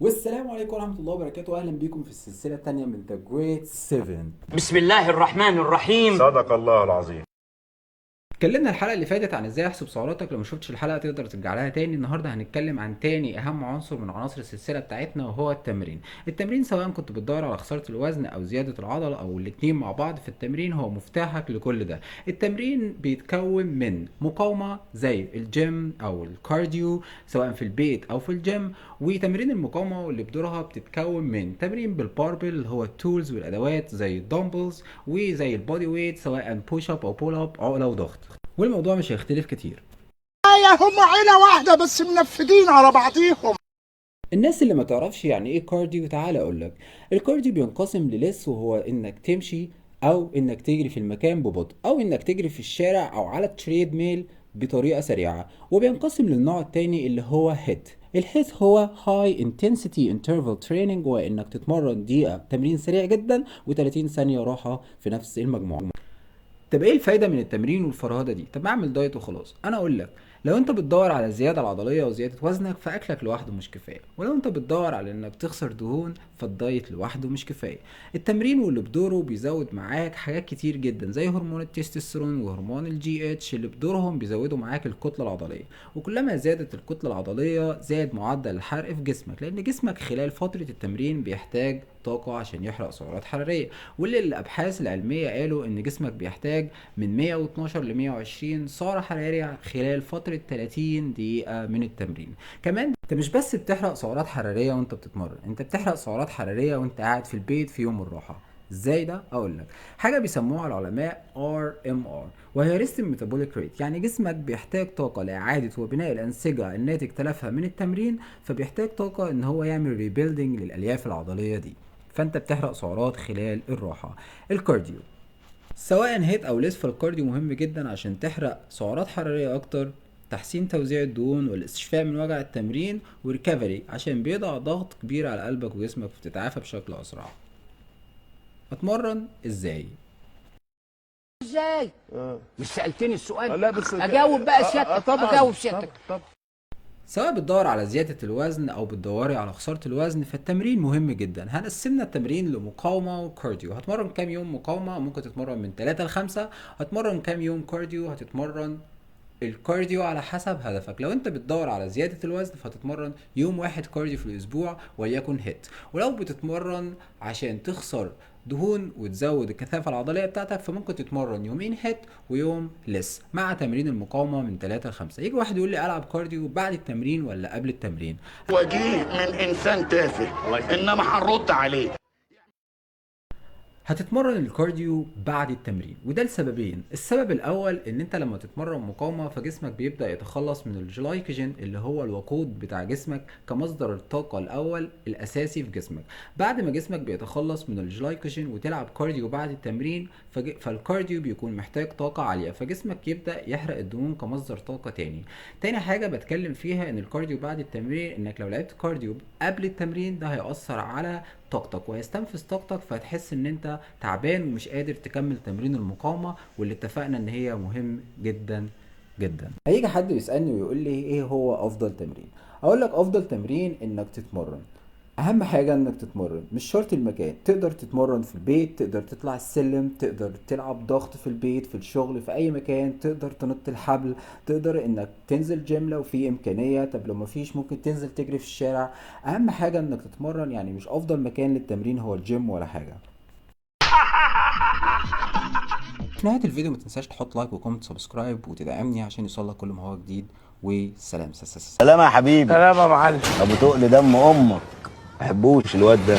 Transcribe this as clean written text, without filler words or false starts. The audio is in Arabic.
والسلام عليكم ورحمة الله وبركاته. أهلا بيكم في السلسلة الثانية من The Great 7. بسم الله الرحمن الرحيم. صدق الله العظيم. اتكلمنا الحلقة اللي فاتت عن ازاي احسب سعراتك. لو ما شفتش الحلقة تقدر ترجع لها تاني. النهاردة هنتكلم عن تاني اهم عنصر من عناصر السلسلة بتاعتنا، وهو التمرين سواء كنت بتدور على خسارة الوزن او زيادة العضلة او الاتنين مع بعض، في التمرين هو مفتاحك لكل ده. التمرين بيتكون من مقاومة زي الجيم او الكارديو سواء في البيت او في الجيم، وتمرين المقاومة واللي بدورها بتتكون من تمرين بالباربل اللي هو التولز والادوات زي الدمبلز، وزي البودي ويت سواء بوش اب او بول اب، عقلة وضغط. والموضوع مش هيختلف كتير. هم عيلة واحدة بس منفذين على بعضيهم. الناس اللي ما تعرفش يعني ايه كارديو، تعالى اقولك. الكارديو بينقسم لليس، وهو انك تمشي او انك تجري في المكان ببطء، او انك تجري في الشارع او على التريد ميل بطريقة سريعة. وبينقسم للنوع التاني اللي هو هيت. الهيت هو هاي انتنسيتي انترفال تريننج، وانك تتمرن دقيقة تمرين سريع جدا و30 ثانية راحة في نفس المجموعة. طب ايه الفايده من التمرين والفرهده دي؟ طب اعمل دايت وخلاص. انا اقول لك، لو انت بتدور على الزياده العضليه وزياده وزنك فاكلك لوحده مش كفايه، ولو انت بتدور على انك تخسر دهون فالدايت لوحده مش كفايه. التمرين واللي بدوره بيزود معاك حاجات كتير جدا زي هرمون التستوستيرون وهرمون الجي اتش، اللي بدورهم بيزودوا معاك الكتله العضليه. وكلما زادت الكتله العضليه زاد معدل الحرق في جسمك، لان جسمك خلال فتره التمرين بيحتاج طاقة عشان يحرق سعرات حرارية. واللي الأبحاث العلمية قالوا إن جسمك بيحتاج من 112 ل 120 سعر حراري خلال فترة 30 دقيقة من التمرين. كمان انت مش بس بتحرق سعرات حرارية وانت بتتمرن، انت بتحرق سعرات حرارية وانت قاعد في البيت في يوم الراحة. ازاي ده؟ اقول لك. حاجه بيسموها العلماء RMR، وهي ريست ميتابوليك ريت. يعني جسمك بيحتاج طاقه لاعاده وبناء الانسجه الناتج تلفها من التمرين، فبيحتاج طاقه ان هو يعمل ريبيلدينج للالياف العضليه دي، فانت بتحرق سعرات خلال الراحه. الكارديو سواء هيت او ليس، فالكارديو مهم جدا عشان تحرق سعرات حراريه اكتر، تحسين توزيع الدهون والاستشفاء من وجع التمرين، وريكفري عشان بيضع ضغط كبير على قلبك وجسمك وتتعافى بشكل اسرع. اتمرن ازاي؟ ازاي؟ مش سألتني السؤال؟ لا بس اجاوب بقى سيادتك. طبعا اجاوب سيادتك. طبعا. سواء بتدور على زيادة الوزن أو بتدوري على خسارة الوزن، فالتمرين مهم جدا. هنقسمنا التمرين لمقاومة وكارديو. هتمرن كام يوم مقاومة؟ ممكن تتمرن من 3 ل5. هتمرن كام يوم كارديو؟ هتتمرن الكارديو على حسب هدفك. لو انت بتدور على زيادة الوزن فهتتمرن يوم واحد كارديو في الاسبوع وليكن هيت. ولو بتتمرن عشان تخسر دهون وتزود الكثافة العضلية بتاعتك فممكن تتمرن يومين هيت ويوم لس مع تمرين المقاومة من 3 ل5. يجي واحد يقول لي العب كارديو بعد التمرين ولا قبل التمرين؟ وجيه من انسان تافه انما هنرد عليه. هتتمرن الكارديو بعد التمرين، وده لسببين. السبب الاول ان انت لما تتمرن مقاومه فجسمك بيبدا يتخلص من الجلايكوجين اللي هو الوقود بتاع جسمك كمصدر الطاقه الاول الاساسي في جسمك. بعد ما جسمك بيتخلص من الجلايكوجين وتلعب كارديو بعد التمرين فالكارديو بيكون محتاج طاقه عاليه، فجسمك يبدا يحرق الدهون كمصدر طاقه تاني. تاني حاجه بتكلم فيها ان الكارديو بعد التمرين، انك لو لعبت كارديو قبل التمرين ده هيأثر على طاقتك وهيستنفذ طاقتك، فهتحس ان انت تعبان ومش قادر تكمل تمرين المقاومة، واللي اتفقنا ان هي مهم جدا جدا. هيجي حد يسألني ويقول لي ايه هو افضل تمرين؟ اقول لك افضل تمرين انك تتمرن. اهم حاجة انك تتمرن، مش شرط المكان. تقدر تتمرن في البيت، تقدر تطلع السلم، تقدر تلعب ضغط في البيت، في الشغل، في اي مكان. تقدر تنط الحبل، تقدر انك تنزل جيم لو في امكانية. طب لو مفيش ممكن تنزل تجري في الشارع. اهم حاجة انك تتمرن. يعني مش افضل مكان للتمرين هو الجيم ولا حاجة. في نهاية الفيديو ما تنساش تحط لايك وكومنت سبسكرايب وتدعمني عشان يوصلك كل ما هو جديد. وسلام. سلام يا حبيبي. سلام يا معلم. ابو تقل دم امك، ما بحبوش الواد ده.